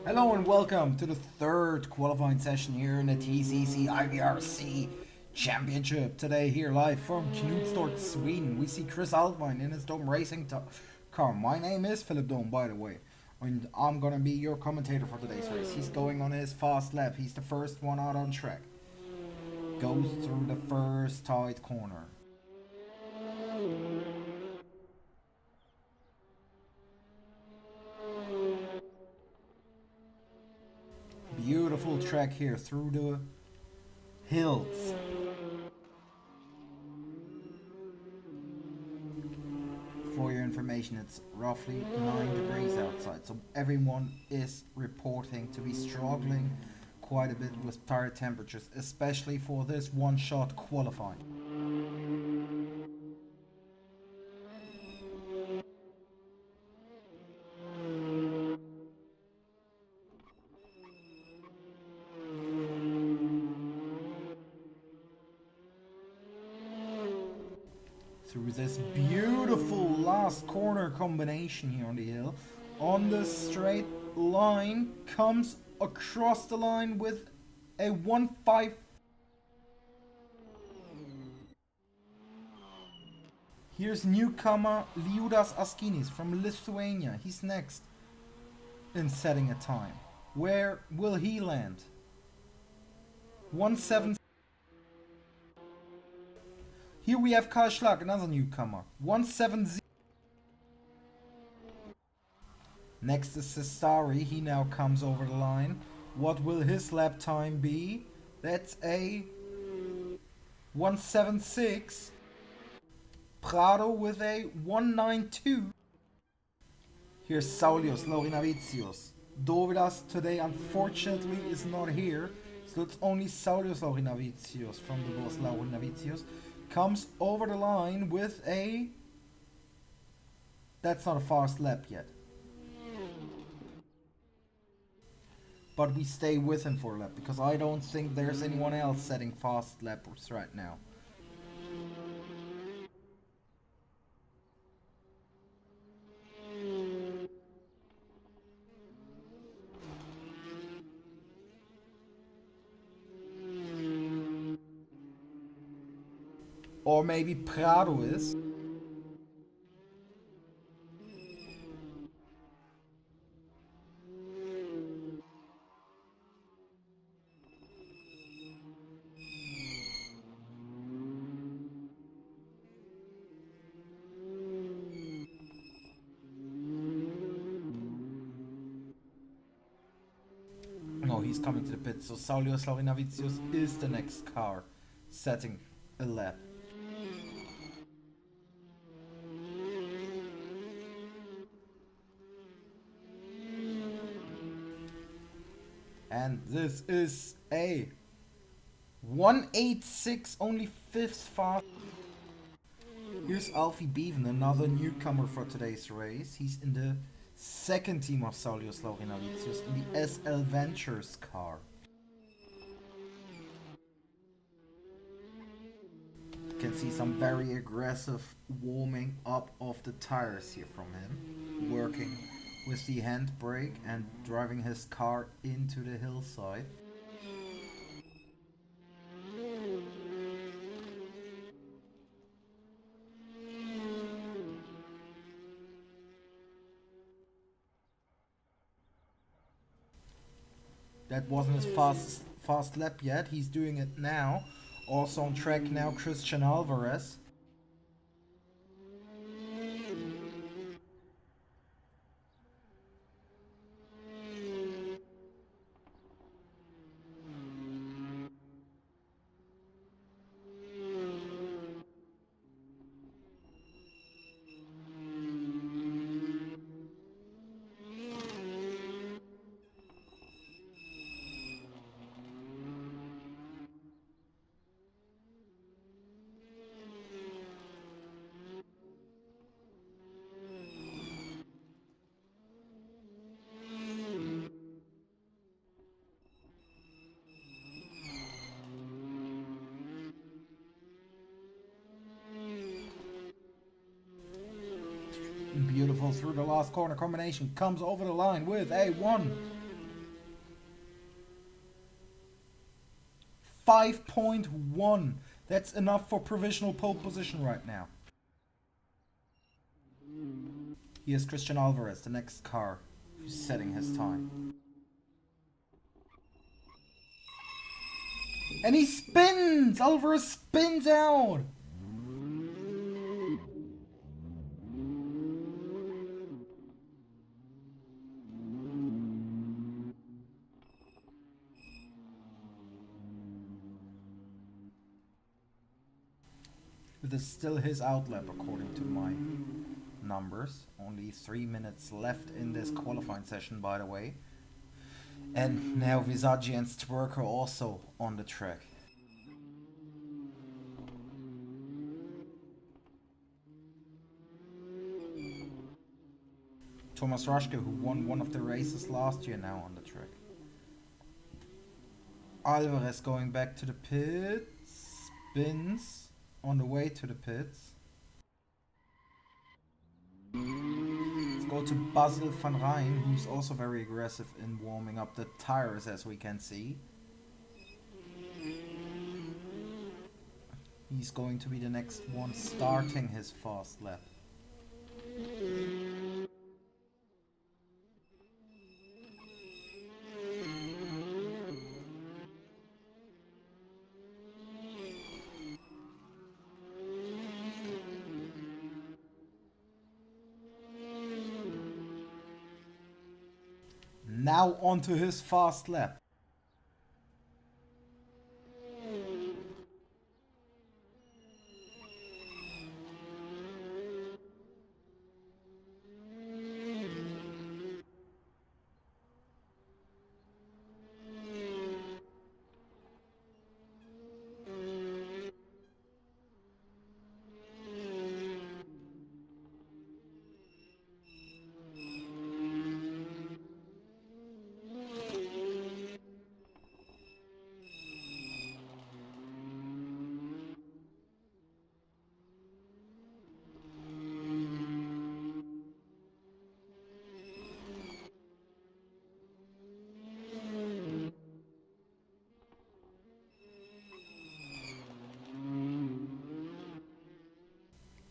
Hello and welcome to the third qualifying session here in the TCC IVRC Championship. Today here live from Knutstorp, Sweden, we see Chris Alvine in his Dome Racing car. My name is Philip Dome, by the way, and I'm gonna be your commentator for today's race. He's going on his fast lap. He's the first one out on track. Goes through the first tight corner. Beautiful track here through the hills. For your information, it's roughly 9 degrees outside, so everyone is reporting to be struggling quite a bit with tire temperatures, especially for this one-shot qualifying. Through this beautiful last corner combination here on the hill, on the straight line, comes across the line with a 1.5. Here's newcomer Liudas Askinis from Lithuania. He's next in setting a time. Where will he land? 1.7. Here we have Karl Schlag, another newcomer. 1.70. Next is Sestari. He now comes over the line. What will his lap time be? That's a 1.76. Prado with a 1.92. Here's Saulius Laurinavicius. Dovidas today unfortunately is not here, so it's only Saulius Laurinavicius from the boss Laurinavicius. Comes over the line with a... That's not a fast lap yet. But we stay with him for a lap, because I don't think there's anyone else setting fast laps right now. Or maybe Prado is. No, he's coming to the pit, so Saulius Laurinavicius is the next car setting a lap. And this is a 1.86, only 5th fast. Here's Alfie Beaven, another newcomer for today's race. He's in the second team of Saulius Laurinavicius in the SL Ventures car. You can see some very aggressive warming up of the tires here from him, working with the handbrake and driving his car into the hillside. That wasn't his fast lap yet. He's doing it now. Also on track now, Christian Alvarez. Beautiful through the last corner combination. Comes over the line with a 1. 5.1. That's enough for provisional pole position right now. Here's Christian Alvarez, the next car, who's setting his time. And he spins! Alvarez spins out! This is still his outlap according to my numbers. Only 3 minutes left in this qualifying session, by the way. And now Visaggi and Stwerker also on the track. Thomas Raschke, who won one of the races last year, now on the track. Alvarez going back to the pits, spins on the way to the pits. Let's go to Basil van Rijn, who's also very aggressive in warming up the tires, as we can see. He's going to be the next one starting his fast lap. Now onto his fast lap.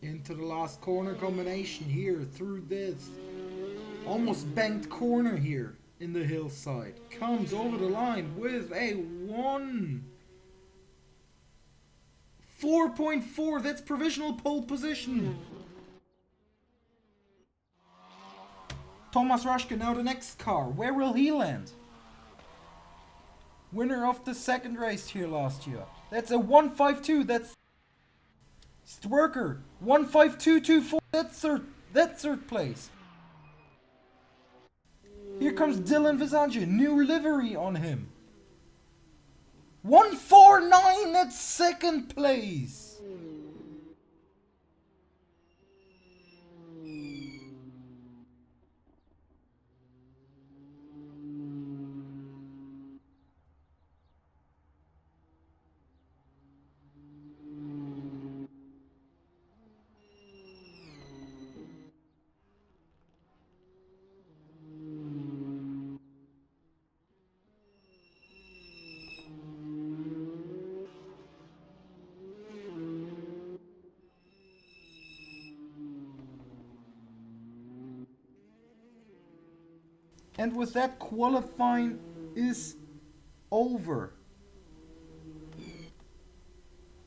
Into the last corner combination here through this almost banked corner here in the hillside. Comes over the line with a 4.4. That's provisional pole position. Thomas Raschke, now the next car. Where will he land? Winner of the second race here last year. That's a 1.52. That's Stwerker, 1.5224. That's third place. Here comes Dylan Visaggi, new livery on him. 1.49. That's second place. And with that, qualifying is over.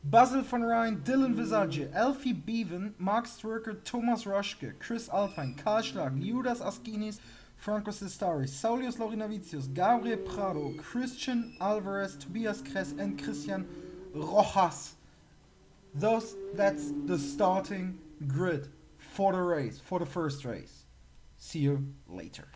Basil van Rijn, Dylan Visaggi, Elfie Bevan, Mark Stwerker, Thomas Raschke, Chris Altwein, Karl Schlag, Judas Askinis, Franco Sestari, Saulius Lorinavicius, Gabriel Prado, Christian Alvarez, Tobias Kress, and Christian Rojas. That's the starting grid for the race, for the first race. See you later.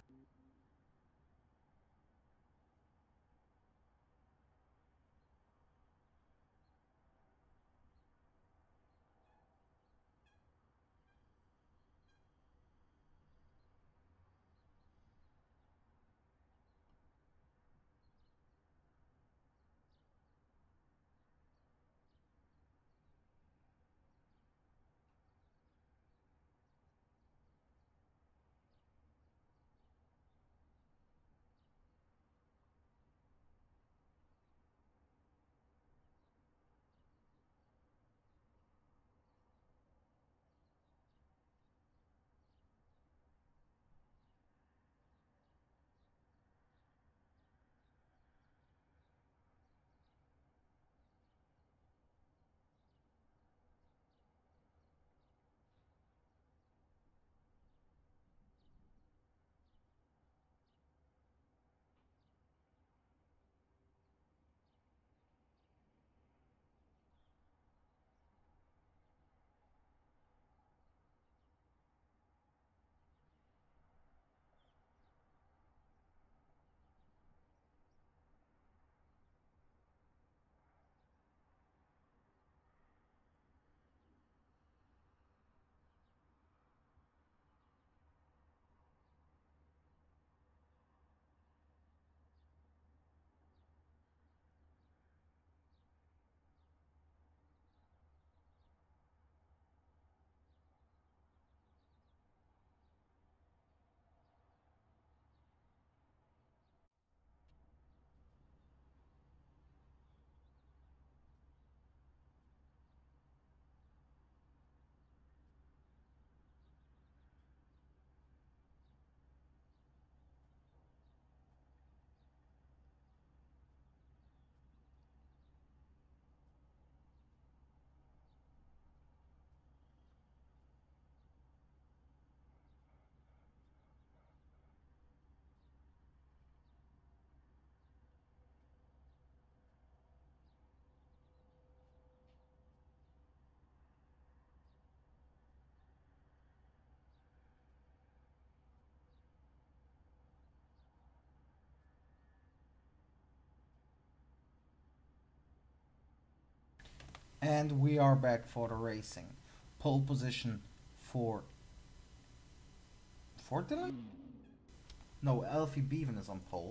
And we are back for the racing. Pole position for Dylan? No, Alfie Bevan is on pole.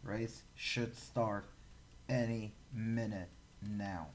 Race should start any minute now.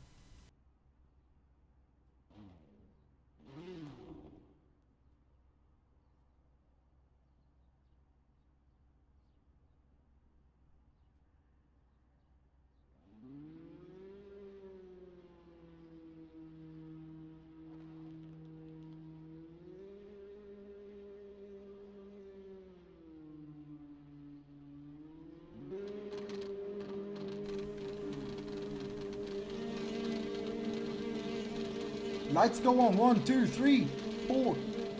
Lights go on. 1, 2, 3, 4,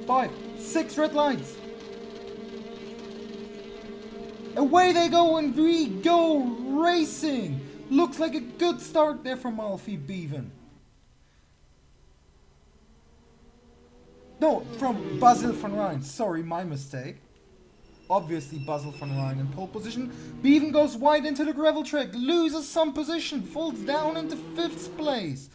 5, 6 red lights. Away they go and we go racing. Looks like a good start there from Alfie Bevan. No, from Basil van Rijn. Sorry, my mistake. Obviously Basil van Rijn in pole position. Bevan goes wide into the gravel track, loses some position, falls down into 5th place.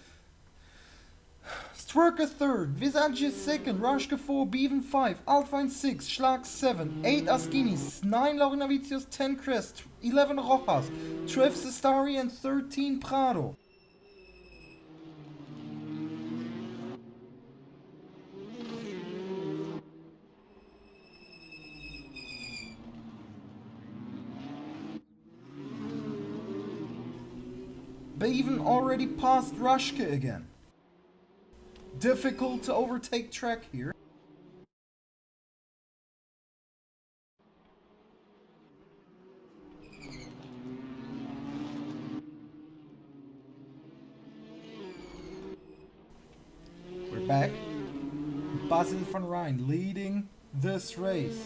Stwerker 3rd, Visage 2nd, Raschke 4, Bevan 5, Altvine 6, Schlag 7, 8 Askinis, 9 Laurinavicius, 10 Crest, 11 Rojas, 12 Sestari and 13 Prado. Bevan already passed Raschke again. Difficult to overtake track here. We're back. Basil van Rijn leading this race.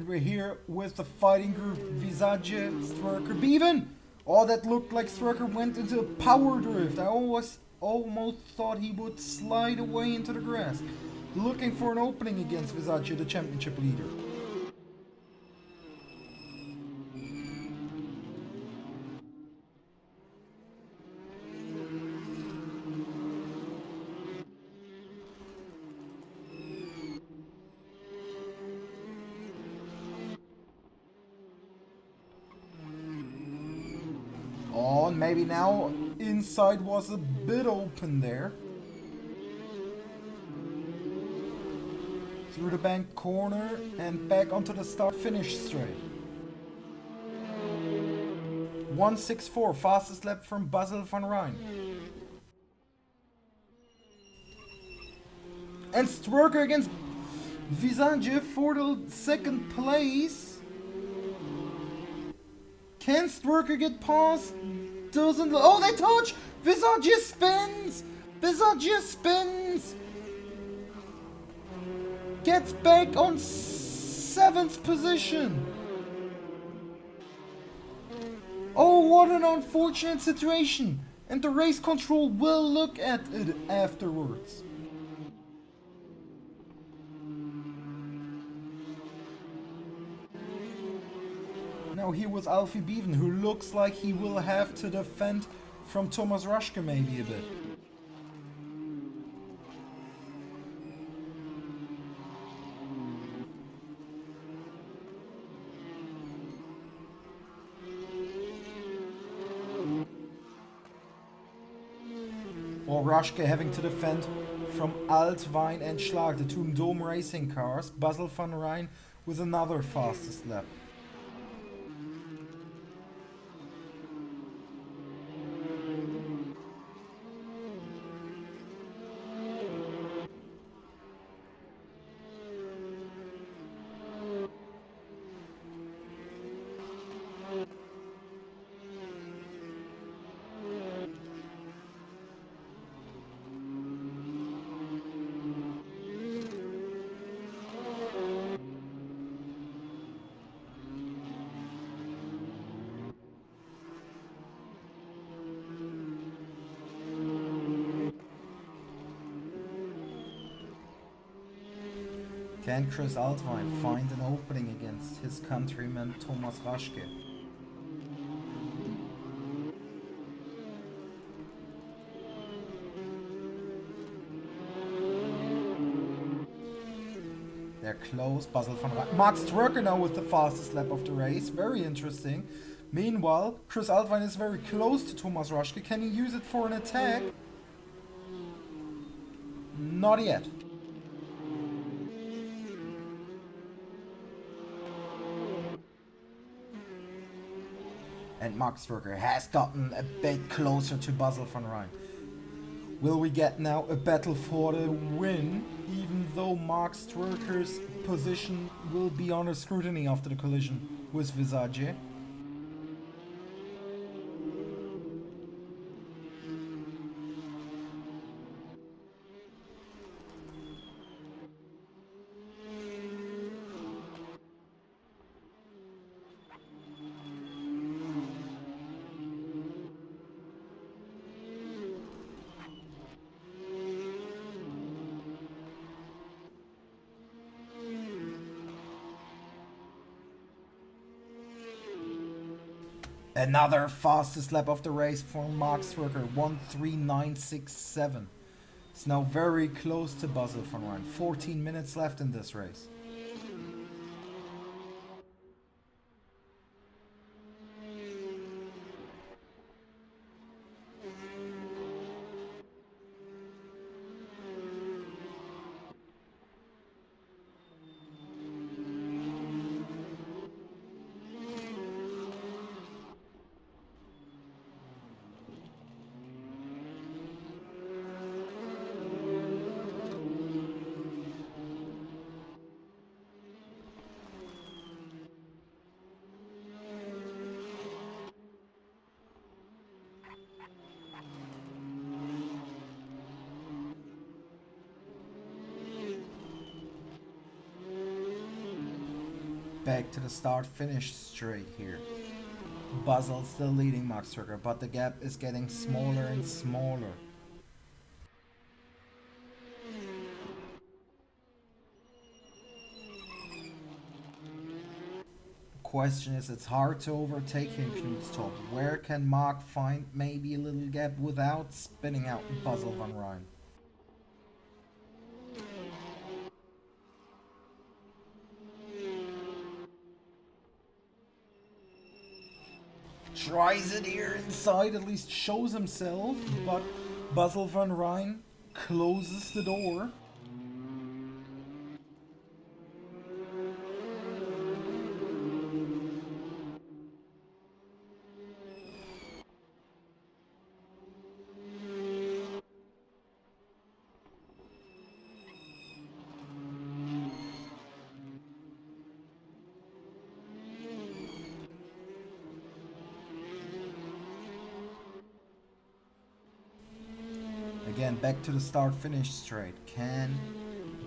We're here with the fighting group Visage, Stwerker, Bevan. Oh, that looked like Stwerker went into a power drift. I almost thought he would slide away into the grass. Looking for an opening against Visage, the championship leader. Oh, and maybe now inside was a bit open there. Through the bank corner and back onto the start-finish straight. 1:64, fastest lap from Basil van Rijn. And Stwerker against Visage for the 2nd place. Can Stwerker get past? Doesn't. Oh, they touch! Visage spins! Visage spins! Gets back on 7th position. Oh, what an unfortunate situation. And the race control will look at it afterwards. Now here was Alfie Bevan, who looks like he will have to defend from Thomas Raschke maybe a bit. Or Raschke having to defend from Altvine and Schlag, the two Dome Racing cars. Basil van Rijn with another fastest lap. Can Chris Altwein find an opening against his countryman Thomas Raschke? They're close. Basil van Rijn. Max Trucker now with the fastest lap of the race. Very interesting. Meanwhile, Chris Altwein is very close to Thomas Raschke. Can he use it for an attack? Not yet. And Max Trucker has gotten a bit closer to Basil van Rijn. Will we get now a battle for the win, even though Max Trucker's position will be under scrutiny after the collision with Visage? Another fastest lap of the race for Max Trucker, 1:39.67. It's now very close to Basil van Rijn. 14 minutes left in this race. Back to the start-finish straight here. Basil still leading Max Trucker, but the gap is getting smaller and smaller. Question is, it's hard to overtake him, Knutstorp. Where can Mark find maybe a little gap without spinning out Basil van Rijn? Tries it here inside, at least shows himself, but Basil van Rijn closes the door. Again, back to the start-finish straight.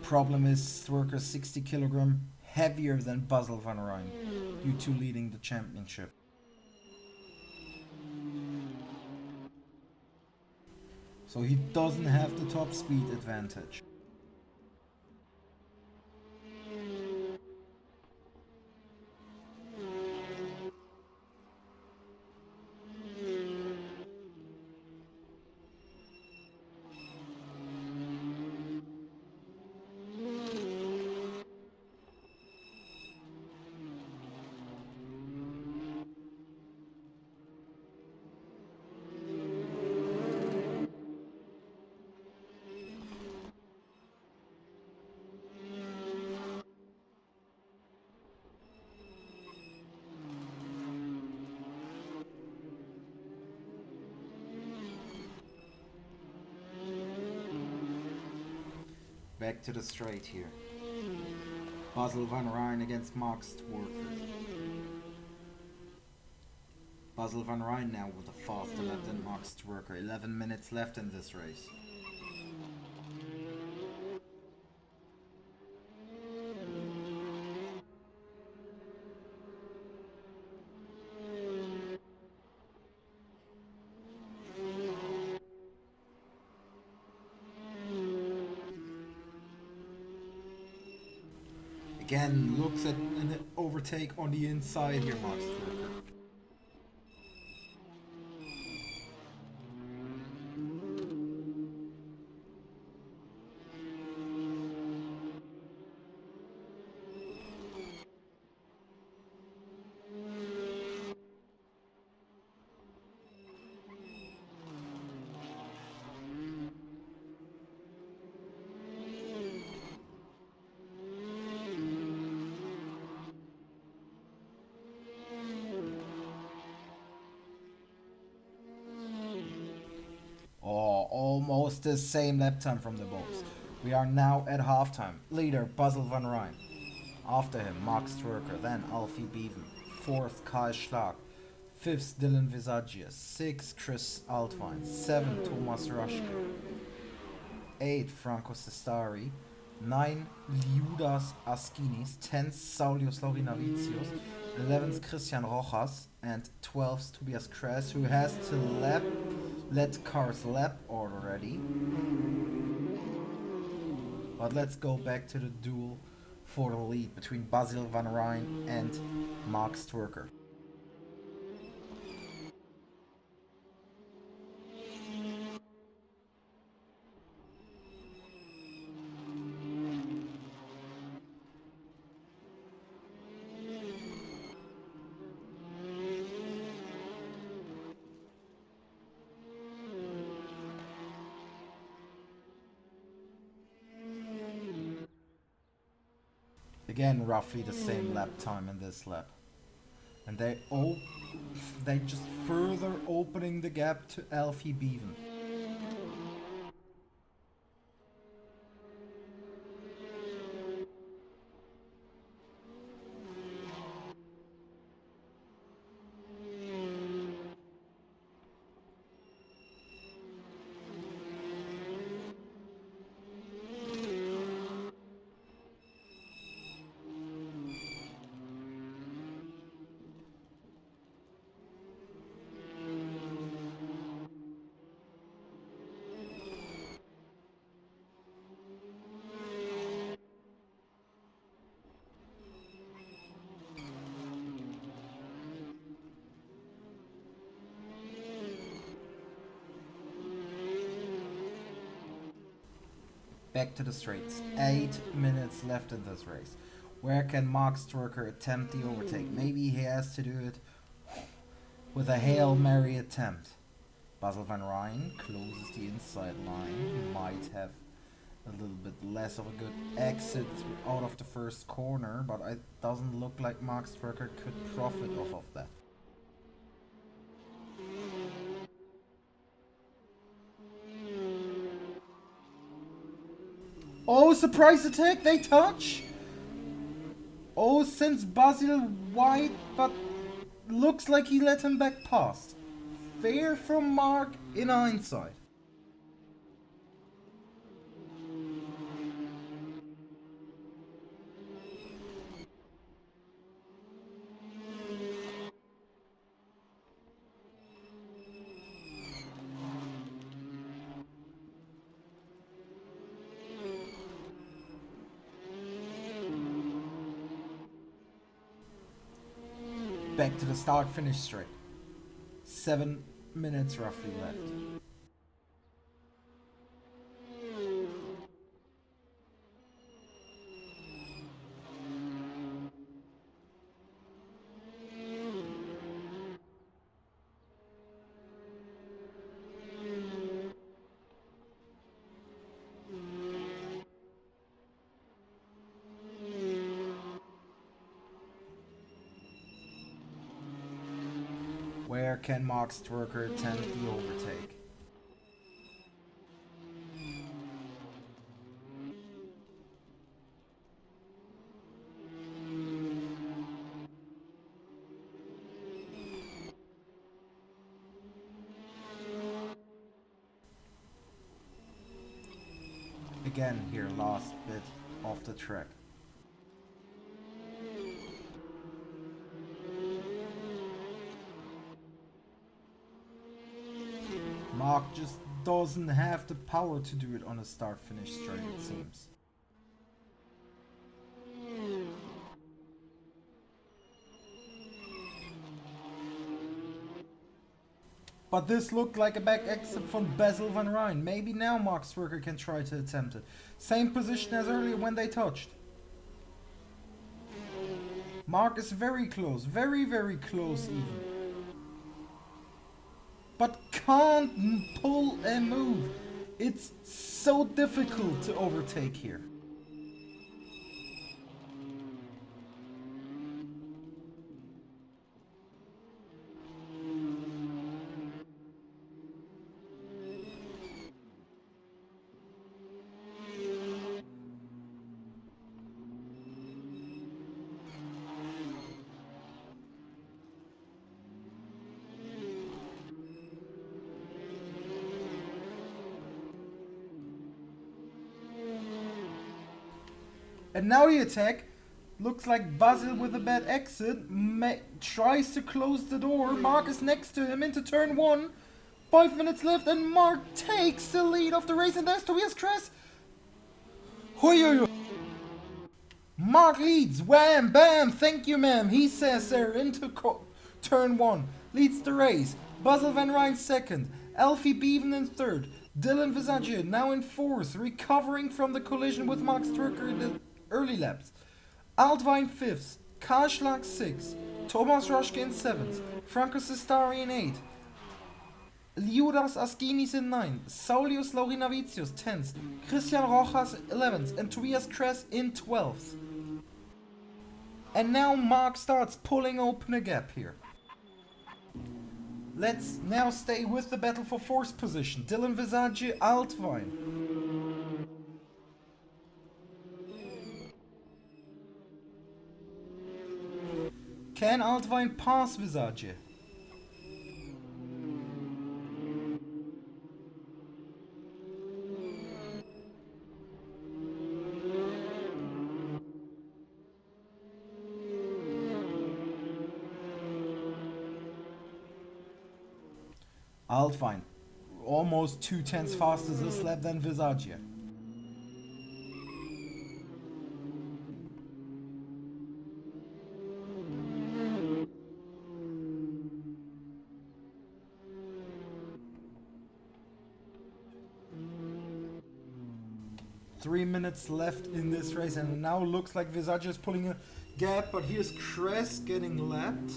Problem is, Stwerker's 60 kilogram heavier than Basil van Rijn, due to leading the championship. So he doesn't have the top speed advantage. Back to the straight here. Basil van Rijn against Max Trucker. Basil van Rijn now with a faster lap than Max Trucker. 11 minutes left in this race. Again, looks at an overtake on the inside here, Max Twerker. Oh, almost the same lap time from the both. We are now at halftime. Leader Basil van Rijn. After him, Max Twerker, then Alfie Beaven. Fourth, Kai Schlag. Fifth, Dylan Visagius. Sixth, Chris Altwein. Seventh, Thomas Raschke. Eighth, Franco Sestari. 9, Liudas Askinis. 10th, Saulius Laurinavicius. 11th, Christian Rojas. And 12th, Tobias Kress, who has to let cars lap already. But let's go back to the duel for the lead between Basil van Rijn and Max Twerker. Again, roughly the same lap time in this lap. And they just further opening the gap to Alfie Beaven. Back to the straights. 8 minutes left in this race. Where can Max Twerker attempt the overtake? Maybe he has to do it with a Hail Mary attempt. Basil van Rijn closes the inside line. Might have a little bit less of a good exit out of the first corner, but it doesn't look like Max Twerker could profit off of that. Oh, surprise attack, they touch! Oh, sends Basil wide, but looks like he let him back past. Fair from Mark in hindsight. Back to the start-finish straight. 7 minutes roughly left. Where can Max Twerker attempt the overtake? Again here, last bit off the track. Mark just doesn't have the power to do it on a start-finish straight, it seems. But this looked like a back exit from Basil van Rijn. Maybe now Mark Zwerger can try to attempt it. Same position as earlier when they touched. Mark is very close. Very, very close even. But can't pull a move. It's so difficult to overtake here. And now the attack looks like Basil with a bad exit tries to close the door. Mark is next to him into turn 1. 5 minutes left and Mark takes the lead of the race, and there's Tobias Kress. Hoi. Mark leads. Wham, bam, thank you ma'am, he says there into turn 1. Leads the race. Basil van Rijn second. Alfie Beaven in third. Dylan Visage now in fourth, recovering from the collision with Max Zwerger in the early laps. Altwijn 5th, Kaschlag 6th, Thomas Roschke in 7th, Franco Sestari in 8th, Liudas Askinis in 9th, Saulius Laurinavicius 10th, Christian Rojas 11th, and Tobias Kress in 12th. And now Mark starts pulling open a gap here. Let's now stay with the battle for 4th position. Dylan Visage, Altwijn. Can Altwijn pass Visage? Altwijn, almost 2/10 faster this lap than Visage. Three minutes left in this race, and it now looks like Visage is pulling a gap, but here's Kress getting lapped.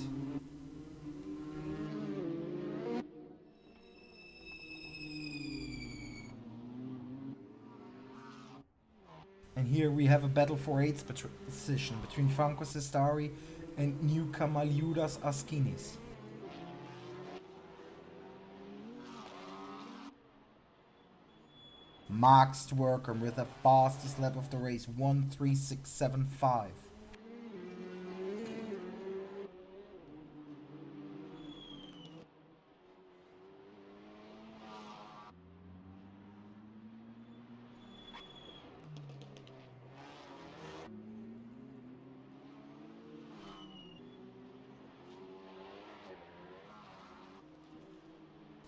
And here we have a battle for 8th position between Franco Sestari and newcomer Liudas Askinis. Mark Zwerger with the fastest lap of the race, 1:36.75.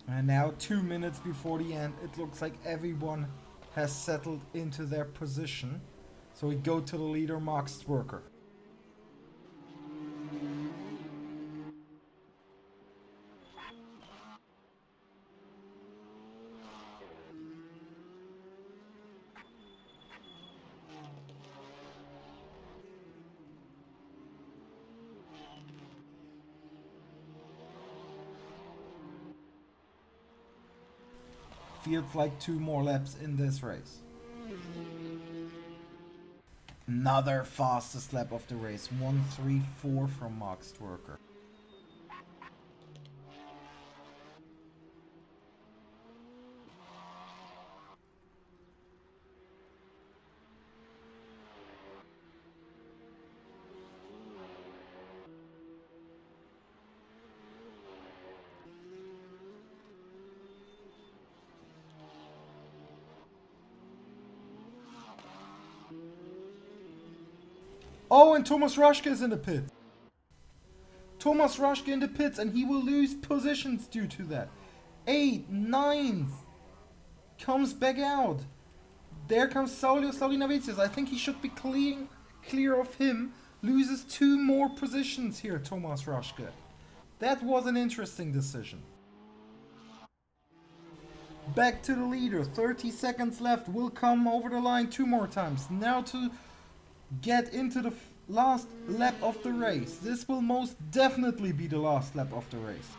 And now 2 minutes before the end, it looks like everyone has settled into their position. So we go to the leader, Mark Zwerger. Feels like 2 more laps in this race. Another fastest lap of the race, 1:34 from Mark Zwerger. Oh, and Thomas Roschke is in the pit. Thomas Roschke in the pits, and he will lose positions due to that. 8th, 9th. Comes back out. There comes Saulius Laurinavicius. I think he should be clear of him. Loses 2 more positions here, Thomas Roschke. That was an interesting decision. Back to the leader. 30 seconds left. Will come over the line 2 more times. Now to get into the last lap of the race. This will most definitely be the last lap of the race.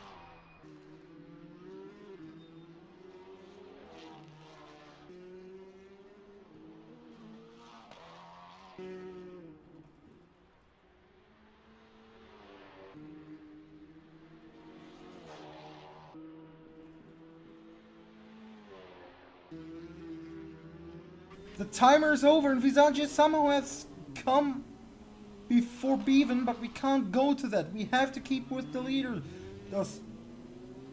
The timer is over and Visage somehow has come before Bevan, but we can't go to that. We have to keep with the leader, does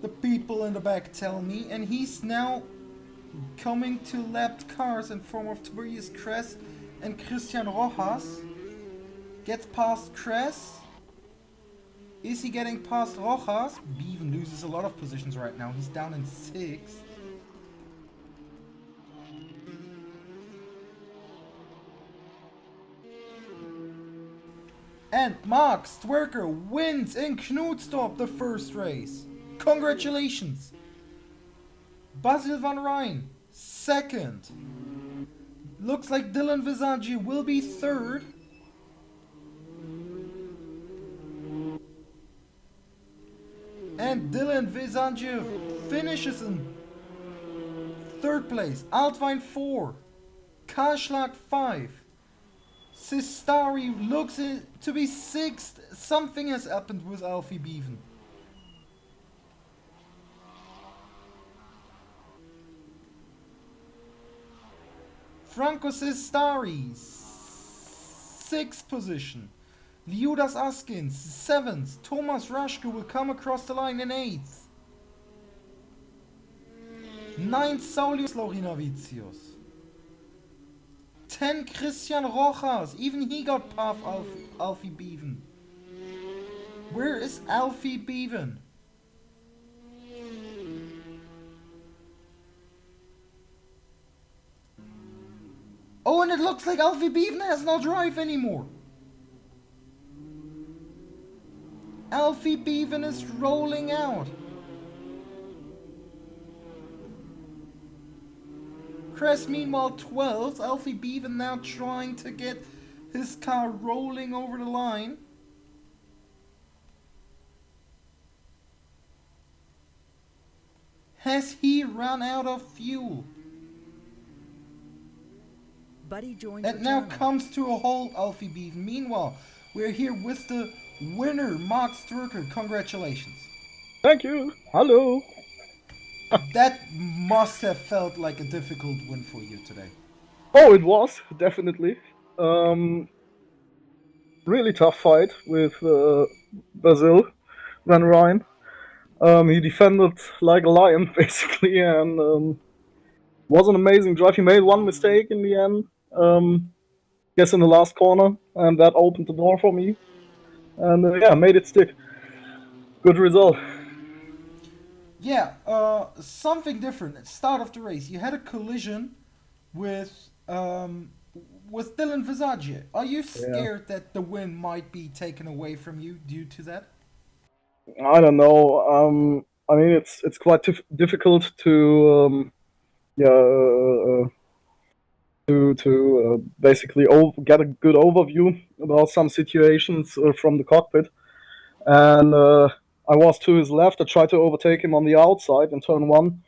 the people in the back tell me. And he's now coming to lapped cars in form of Tobias Kress and Christian Rojas. Gets past Kress. Is he getting past Rojas? Bevan loses a lot of positions right now. He's down in 6th. And Mark Stwerker wins in Knutstorp the first race. Congratulations. Basil van Rijn, 2nd. Looks like Dylan Visage will be 3rd. And Dylan Visage finishes in 3rd place. Altwijn 4. Kaschlag 5. Sistari looks to be 6th. Something has happened with Alfie Bevan. Franco Sistari, 6th position. Liudas Askins, 7th. Thomas Raschke will come across the line in 8th. 9th, Saulius Laurinavicius. 10, Christian Rojas. Even he got past Alfie Bevan. Where is Alfie Bevan? Oh, and it looks like Alfie Bevan has no drive anymore. Alfie Bevan is rolling out. Kress meanwhile 12th. Alfie Bevan now trying to get his car rolling over the line. Has he run out of fuel? Buddy joins That now comes to a halt, Alfie Bevan. Meanwhile, we're here with the winner, Mark Stwerker. Congratulations. Thank you. Hello. That must have felt like a difficult win for you today. Oh, it was, definitely. Really tough fight with Basil Van Rijn. He defended like a lion, basically, and was an amazing drive. He made one mistake in the end, guess in the last corner, and that opened the door for me. And yeah, made it stick. Good result. Yeah, something different. At the start of the race, you had a collision with Dylan Visage. Are you scared that the win might be taken away from you due to that? I don't know. I mean, it's quite difficult to basically get a good overview about some situations from the cockpit. And I was to his left. I tried to overtake him on the outside in turn 1,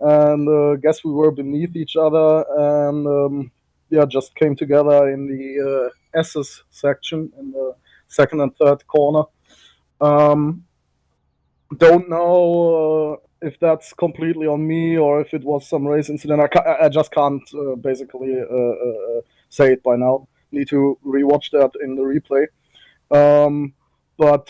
and guess we were beneath each other, and just came together in the S's section in the 2nd and 3rd corner. Don't know if that's completely on me or if it was some race incident. I just can't basically say it by now. Need to rewatch that in the replay. But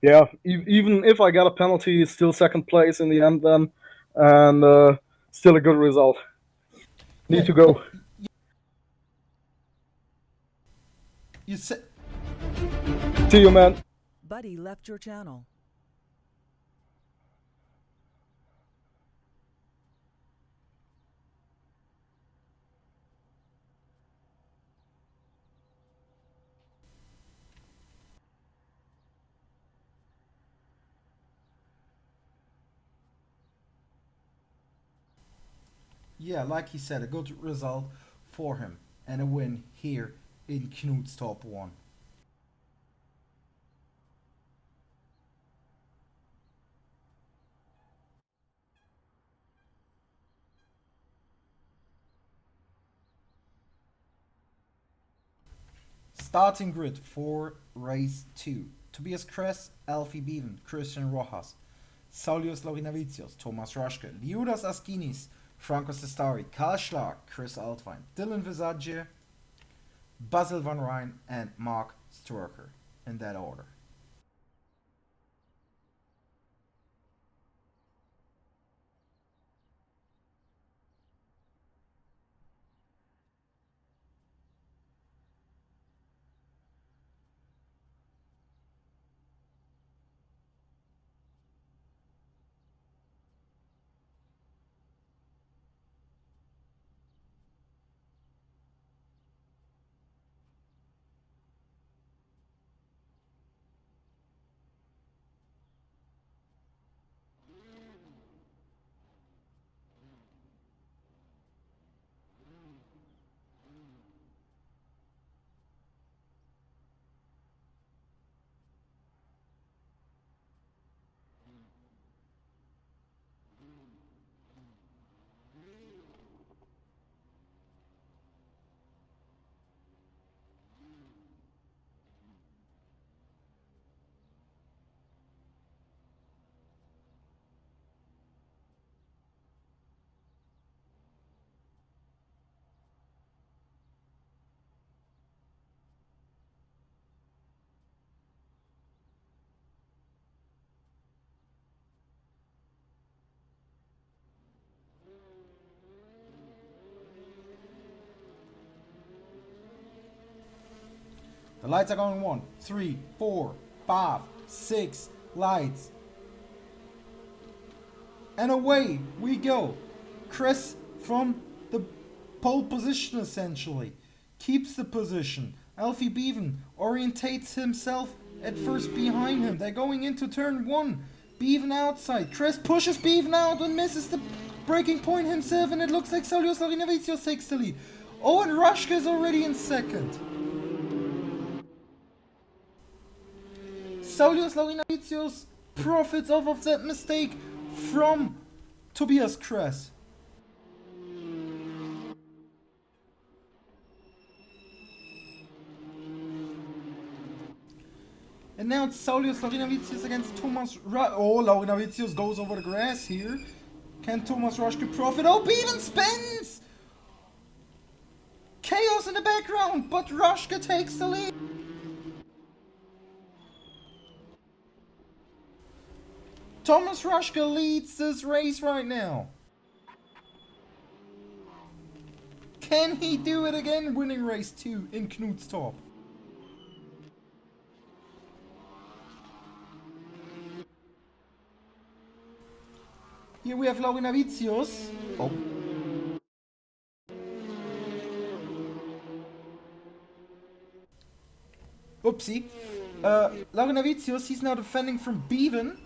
yeah, even if I got a penalty, it's still 2nd place in the end then, and still a good result. Need to go. You said. See you, man. Buddy left your channel. Yeah, like he said, a good result for him and a win here in Knutstorp 1. Starting grid for race 2. Tobias Kress, Alfie Beaven, Christian Rojas, Saulius Laurinavicius, Thomas Raschke, Liudas Askinis, Franco Sestari, Karl Schlag, Chris Altwein, Dylan Visage, Basil van Rijn, and Mark Storker, in that order. The lights are going 1, 3, 4, 5, 6 lights. And away we go. Chris from the pole position essentially keeps the position. Alfie Beaven orientates himself at first behind him. They're going into turn 1. Beaven outside. Chris pushes Beaven out and misses the breaking point himself, and it looks like Saulius Laurinavicius takes the lead. Oh, and Raschke is already in second. Saulius Laurinavicius profits off of that mistake from Tobias Kress. And now it's Saulius Laurinavicius against Thomas Laurinavicius goes over the grass here. Can Thomas Raschke profit? Oh, Beaven spins! Chaos in the background, but Raschke takes the lead. Thomas Raschke leads this race right now. Can he do it again, winning race 2 in Knutstorp? Here we have Laurinavicius. Oh. Oopsie. Laurinavicius, he's now defending from Beaven.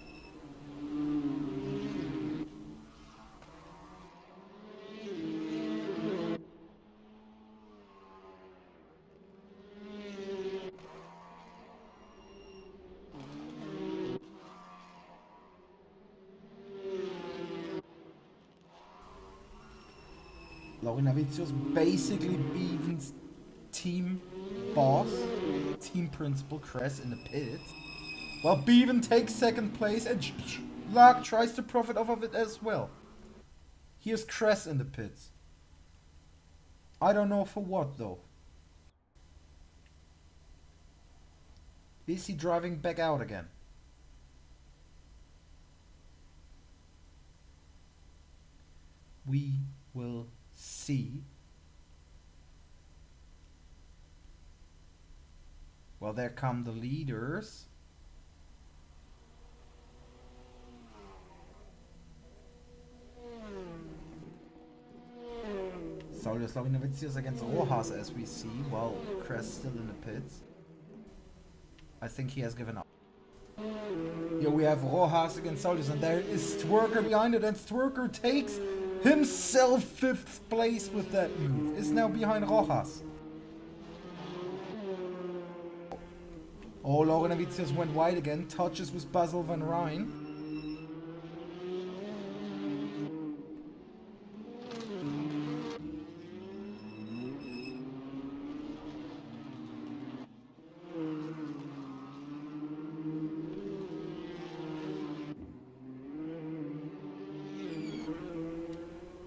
Laurinavicius basically Beaven's team boss, team principal Kress in the pits. While Beaven takes second place and Schlag tries to profit off of it as well. Here's Kress in the pits. I don't know for what though. Is he driving back out again? We will see. Well, there come the leaders. Saulius Laurinavicius against Rojas, as we see, while Kress still in the pits. I think he has given up. Here we have Rojas against Saulius, and there is Stwerker behind it, and Stwerker takes himself 5th place with that move, is now behind Rojas. Oh, Lorenavicius went wide again, touches with Basil van Rijn.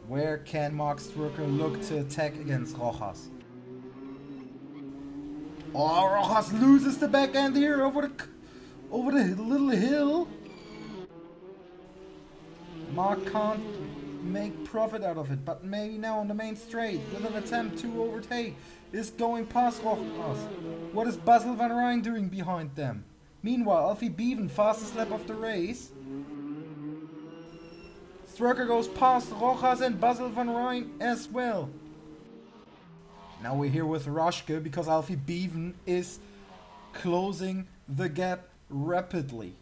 Where can Max Strucker look to attack against Rojas? Oh, Rojas loses the backhand here over the little hill. Mark can't make profit out of it, but maybe now on the main straight with an attempt to overtake is going past Rojas. What is Basil van Rijn doing behind them? Meanwhile, Alfie Beaven, fastest lap of the race. Strucker goes past Rojas and Basil van Rijn as well. Now we're here with Raschke because Alfie Beaven is closing the gap rapidly.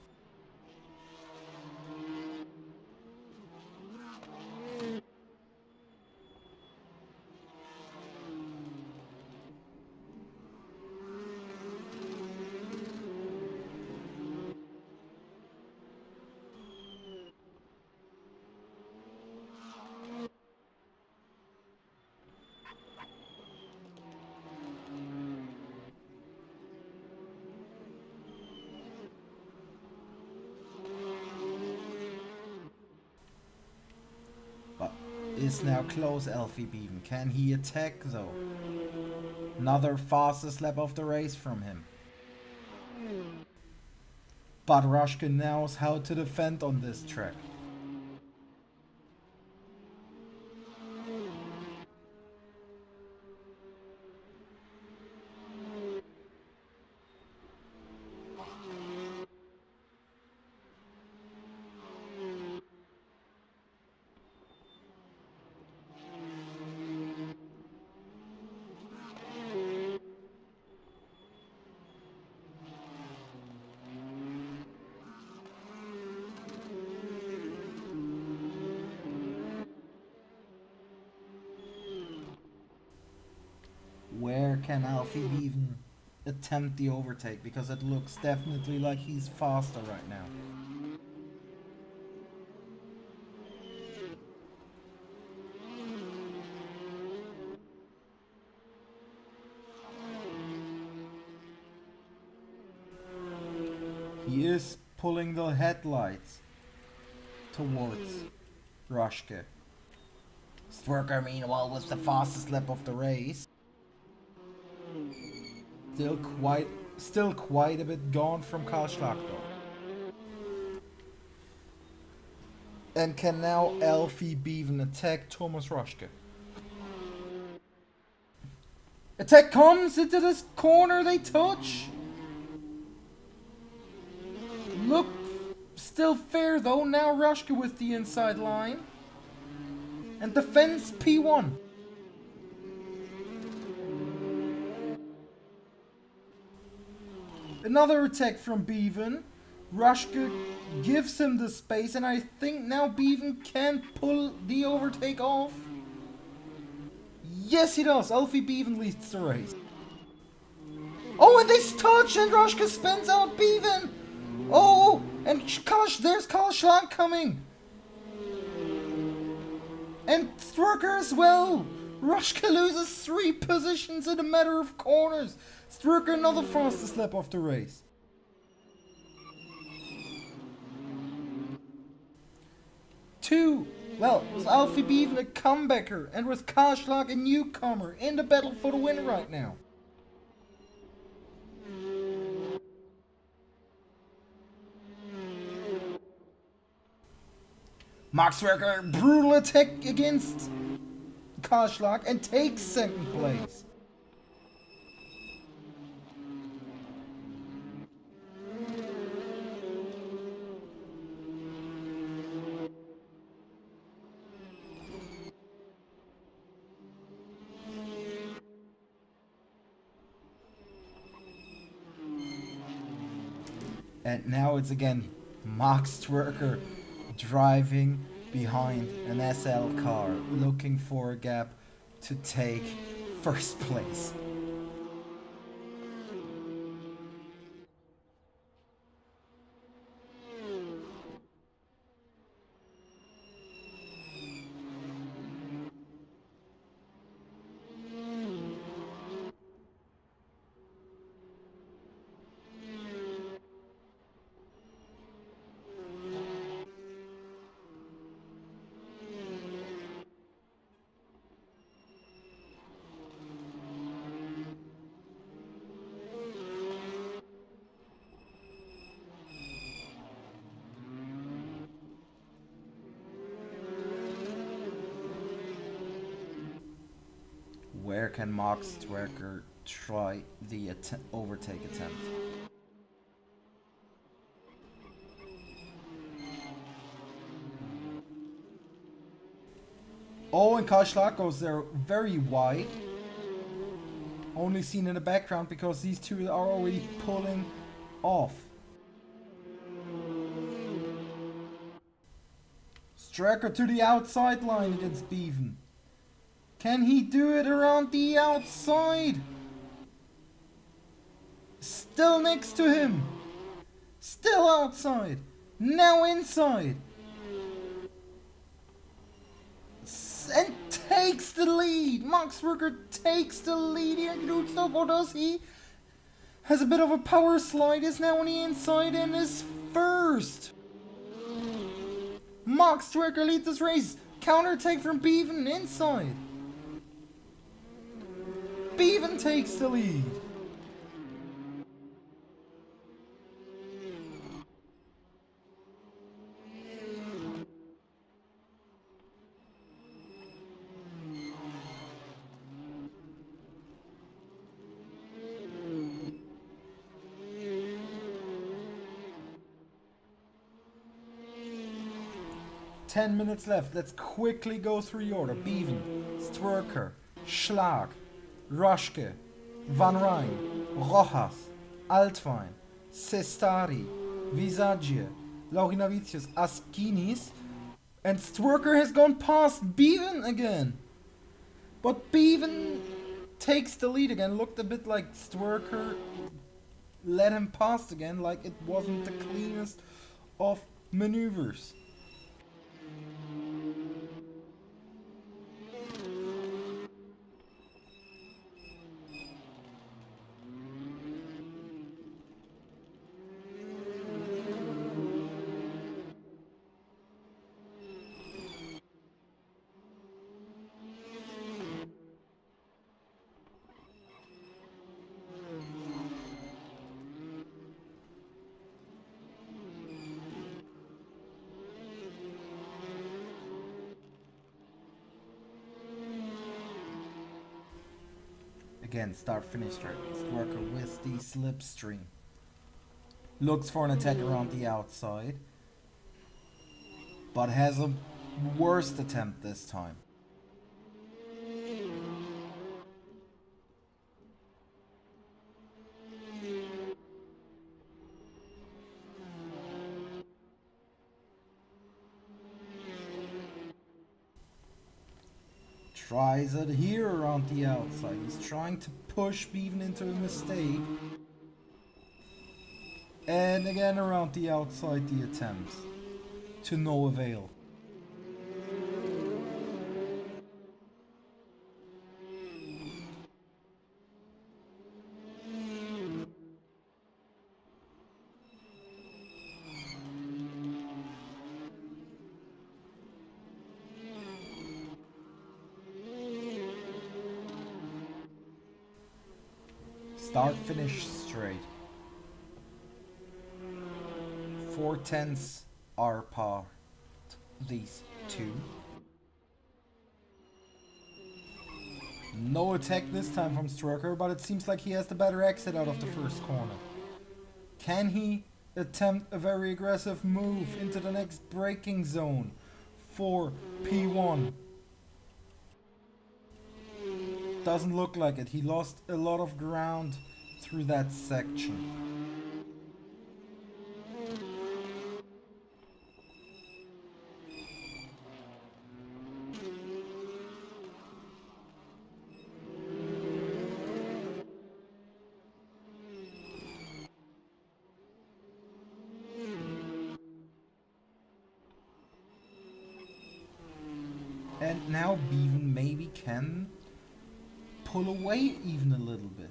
But is now close, Alfie Beaven. Can he attack though? Another fastest lap of the race from him. But Raschke knows how to defend on this track. Where can Alfie Beaven attempt the overtake? Because it looks definitely like he's faster right now. He is pulling the headlights towards Raschke. Strucker, meanwhile, was the fastest lap of the race. Still quite a bit gone from Karl Schlag though. And can now Alfie Beaven attack Thomas Raschke? Attack comes into this corner, they touch. Look, still fair though, now Raschke with the inside line. And defends P1. Another attack from Beaven. Raschke gives him the space, and I think now Beaven can pull the overtake off. Yes, he does. Alfie Beaven leads the race. Oh, and they touch, and Raschke spins out Beaven. Oh, and there's Karl Schlag coming. And Strucker as well. Raschke loses 3 positions in a matter of corners. Strucker another fastest lap of the race. Well, with Alfie Beaven a comebacker and with Karl Schlag a newcomer in the battle for the win right now. Max Strucker, brutal attack against Karl Schlag and takes 2nd place. And now it's again Max Strucker driving behind an SL car, looking for a gap to take first place. Where can Max Twerker try the overtake attempt? Oh, and Kajlak goes there very wide. Only seen in the background because these two are already pulling off. Strecker to the outside line against Bevan. Can he do it around the outside? Still next to him. Still outside. Now inside. And takes the lead. Max Twerker takes the lead here. Knutstorp, or does he? Has a bit of a power slide. Is now on the inside and is first. Max Twerker leads this race. Counter take from Bevan inside. Bevan takes the lead. Ten minutes left. Let's quickly go through the order. Bevan, Twerker, Schlag, Ruschke, Van Rijn, Rojas, Altwein, Sestari, Visagie, Laurinavicius, Askinis, and Twerker has gone past Bevan again. But Bevan takes the lead again. Looked a bit like Twerker let him pass again, like it wasn't the cleanest of maneuvers. Again, start-finish straight. Worker with the slipstream. Looks for an attack around the outside. But has a worst attempt this time. Tries it here around the outside. He's trying to push Bevan into a mistake. And again around the outside the attempt. To no avail. Start finish straight. 4/10 are apart, these two. No attack this time from Strucker, but it seems like he has the better exit out of the first corner. Can he attempt a very aggressive move into the next braking zone for P1? Doesn't look like it. He lost a lot of ground through that section. And now Bevan maybe can pull away even a little bit.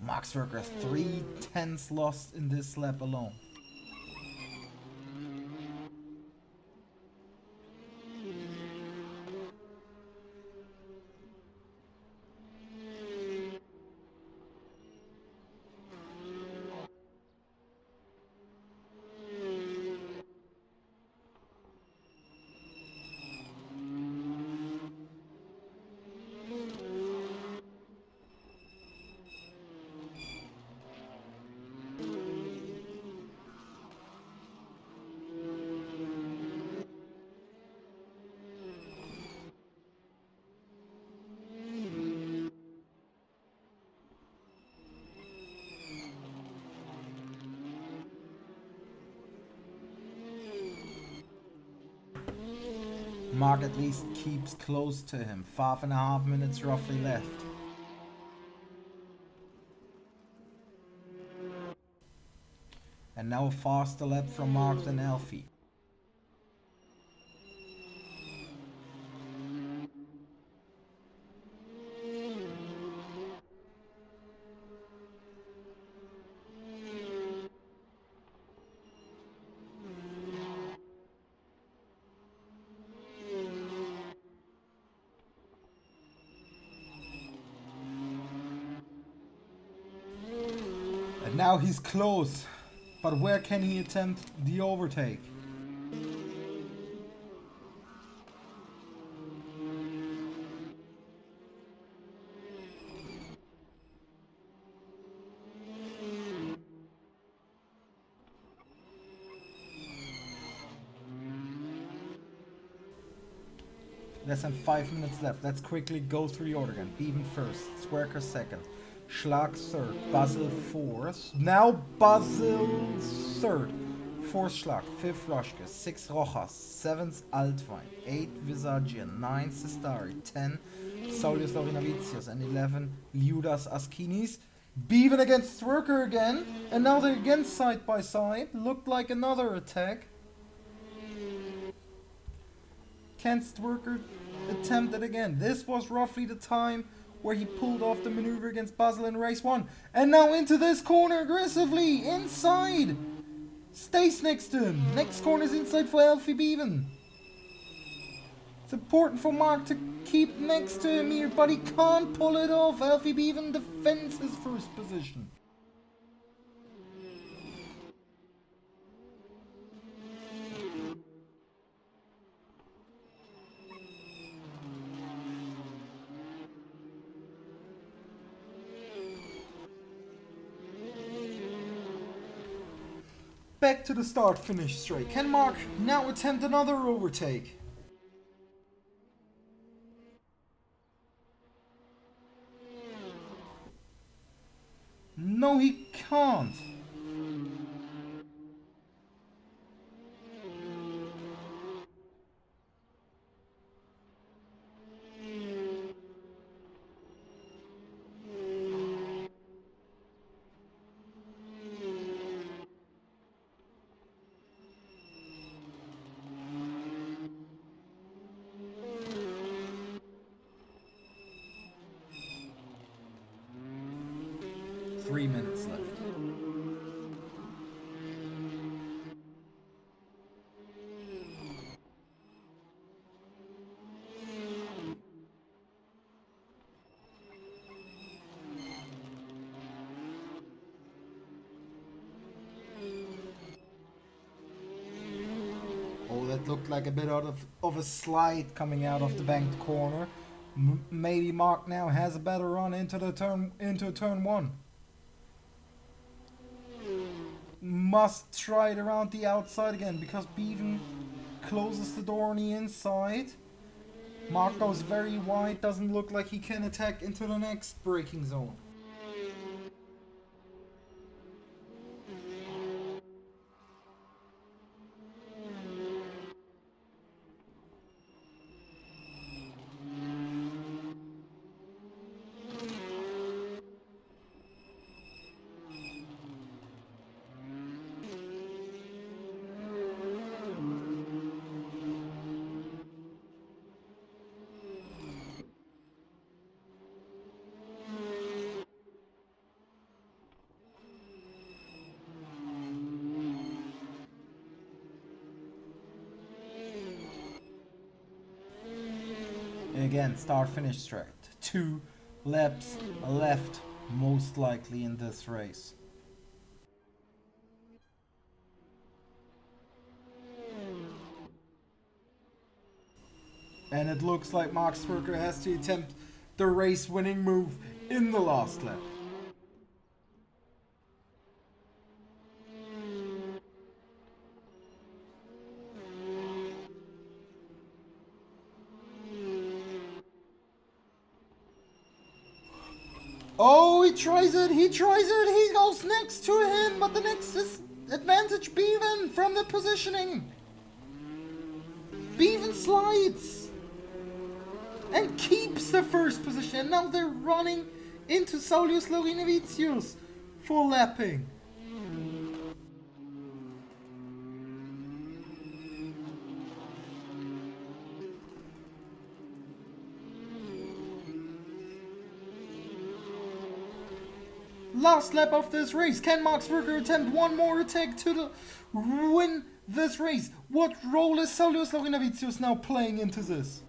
Max Zwerker 3/10 lost in this lap alone. Mark at least keeps close to him. 5.5 minutes roughly left. And now a faster lap from Mark than Alfie. And now he's close. But where can he attempt the overtake? Less than 5 minutes left. Let's quickly go through the order again. Bevan first, Zwerker second, Schlag third, Basil fourth. Now Basil third. Fourth Schlag, fifth Roschke, sixth Rojas, seventh Altwein, eighth Visagian, ninth Sestari, 10 Saulius Laurinavicius, and 11 Liudas Askinis. Bevan against Zwerker again, and now they're again side by side. Looked like another attack. Can Zwerker attempt it again? This was roughly the time where he pulled off the maneuver against Basil in race 1. And now into this corner aggressively, inside. Stays next to him. Next corner is inside for Alfie Bevan. It's important for Mark to keep next to him here, but he can't pull it off. Alfie Bevan defends his first position. Back to the start-finish straight. Can Mark now attempt another overtake? No, he can't. Three minutes left. Oh, that looked like a bit of a slide coming out of the banked corner. Maybe Mark now has a better run into turn 1. Must try it around the outside again because Bevan closes the door on the inside. Mark goes very wide, doesn't look like he can attack into the next braking zone. again, start-finish straight. 2 laps left, most likely, in this race. And it looks like Max Verstappen has to attempt the race-winning move in the last lap. Oh, he tries it, he goes next to him, but the next is advantage Bevan from the positioning. Bevan slides and keeps the first position. Now they're running into Saulius Laurinavicius for lapping. Last lap of this race. Can Max Verstappen attempt one more attack to win this race? What role is Saulius Laurinavicius now playing into this?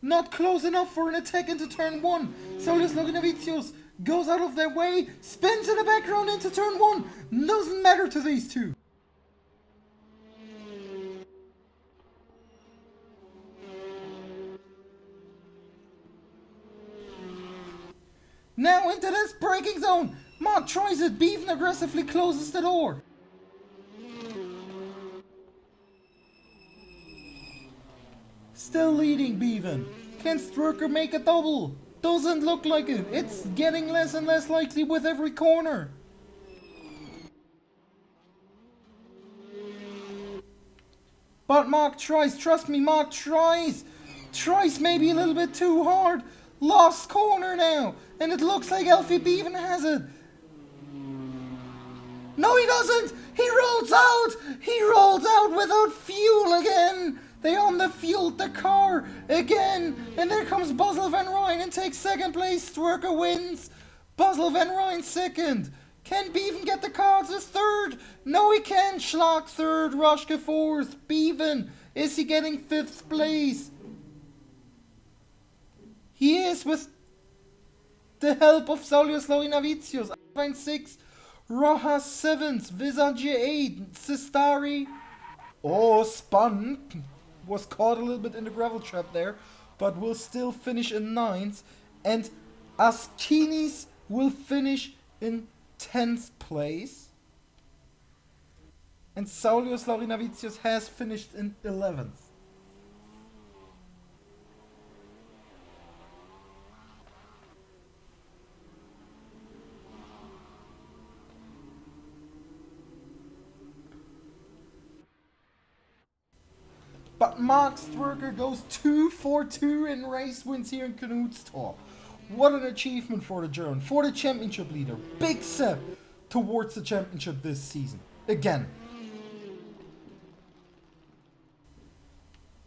Not close enough for an attack into turn 1. Saulius Laurinavicius goes out of their way, spins in the background into turn 1. Doesn't matter to these two. Now into this braking zone. Mark tries it. Bevan aggressively closes the door. Still leading Bevan. Can Strucker make a double? Doesn't look like it. It's getting less and less likely with every corner. But Mark tries. Trust me, Mark tries. Tries maybe a little bit too hard. Lost corner now. And it looks like Elfie Bevan has it. No, he doesn't. He rolls out. He rolls out without fuel again. They underfueled the car again. And there comes Basil van Rijn and takes second place. Stwerker wins. Basil van Rijn second. Can Bevan get the car to third? No, he can't. Schlag third. Rushke fourth. Bevan, is he getting fifth place? He is, with the help of Saulius Laurinavicius. Alpine 6, Rojas 7th, Visagie 8, Sistari. Oh, spun. Was caught a little bit in the gravel trap there, but will still finish in 9th. And Askinis will finish in 10th place. And Saulius Laurinavicius has finished in 11th. But Mark Stwerker goes 2-for-2 in race wins here in Knutstorp. What an achievement for the German, for the championship leader. Big step towards the championship this season. Again.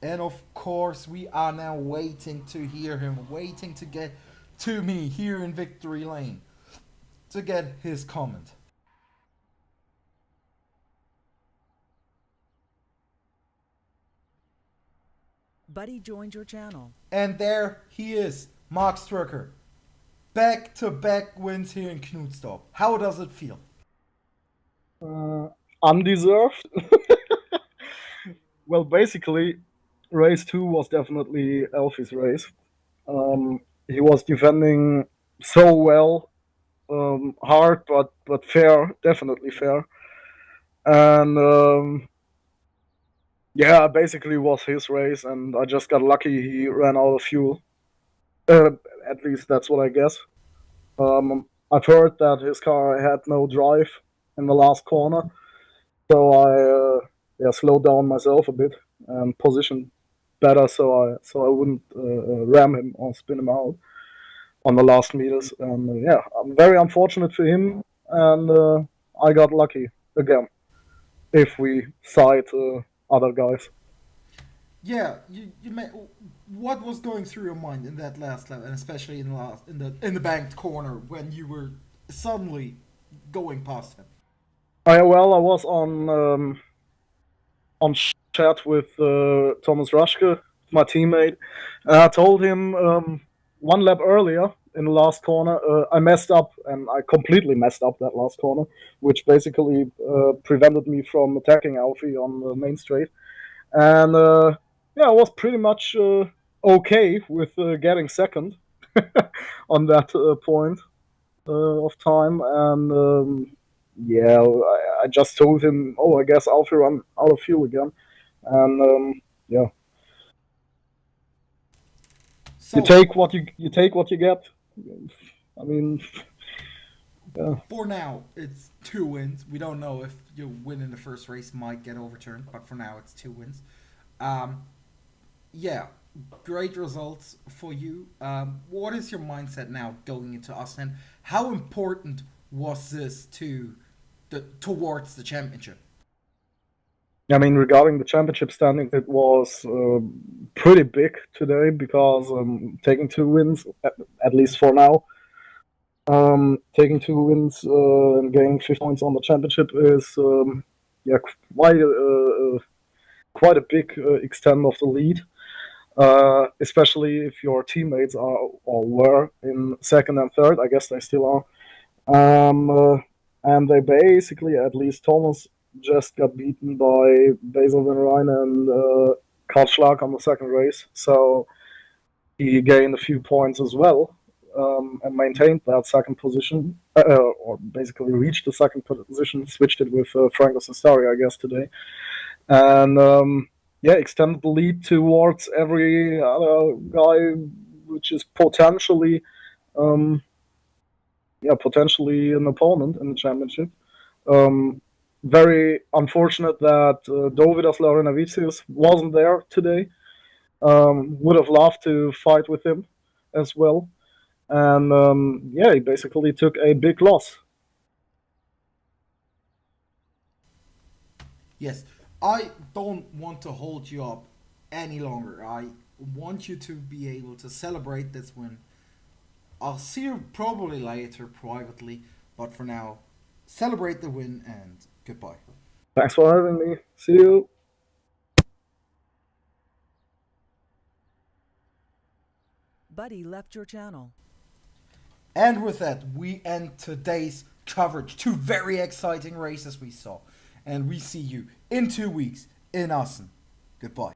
And of course, we are now waiting to hear him, waiting to get to me here in Victory Lane to get his comment. Buddy joined your channel. And there he is, Mark Strucker. Back-to-back wins here in Knutstorp. How does it feel? Undeserved. Well, basically, race 2 was definitely Elfie's race. He was defending so well, hard but fair, definitely fair. And yeah, basically was his race, and I just got lucky he ran out of fuel. At least that's what I guess. I've heard that his car had no drive in the last corner, so I slowed down myself a bit and positioned better so I wouldn't ram him or spin him out on the last meters. And yeah, I'm very unfortunate for him, and I got lucky again. If we cite other guys. Yeah, you what was going through your mind in that last lap, and especially in the banked corner when you were suddenly going past him? Well, I was on chat with Thomas Rushke my teammate. I told him one lap earlier in the last corner, I messed up, and I completely messed up that last corner, which basically prevented me from attacking Alfie on the main straight. And yeah, I was pretty much okay with getting second on that point of time. And yeah, I just told him, oh, I guess Alfie ran out of fuel again. And yeah, So, you take what you get. I mean, yeah. for now, it's 2 wins. We don't know if you win in the first race might get overturned, but for now, it's 2 wins. Yeah, great results for you. What is your mindset now going into Austin? How important was this towards the championship? I mean, regarding the championship standings, it was pretty big today because taking 2 wins, at least for now, taking 2 wins and gaining 50 points on the championship is yeah, quite a big extent of the lead. Especially if your teammates are or were in second and third. I guess they still are. And they basically, at least Thomas, just got beaten by Basil Van Rijn and Karl Schlag on the second race. So he gained a few points as well and maintained that second position, or basically reached the second position, switched it with Franco Sestari, I guess, today. And yeah, extended the lead towards every other guy, which is potentially potentially an opponent in the championship. Very unfortunate that Dovydas Laurinavicius wasn't there today. Would have loved to fight with him as well. And yeah, he basically took a big loss. Yes, I don't want to hold you up any longer. I want you to be able to celebrate this win. I'll see you probably later privately, but for now, celebrate the win and goodbye. Thanks for having me. See you. Buddy left your channel. And with that, we end today's coverage. 2 very exciting races we saw. And we see you in 2 weeks in Assen. Goodbye.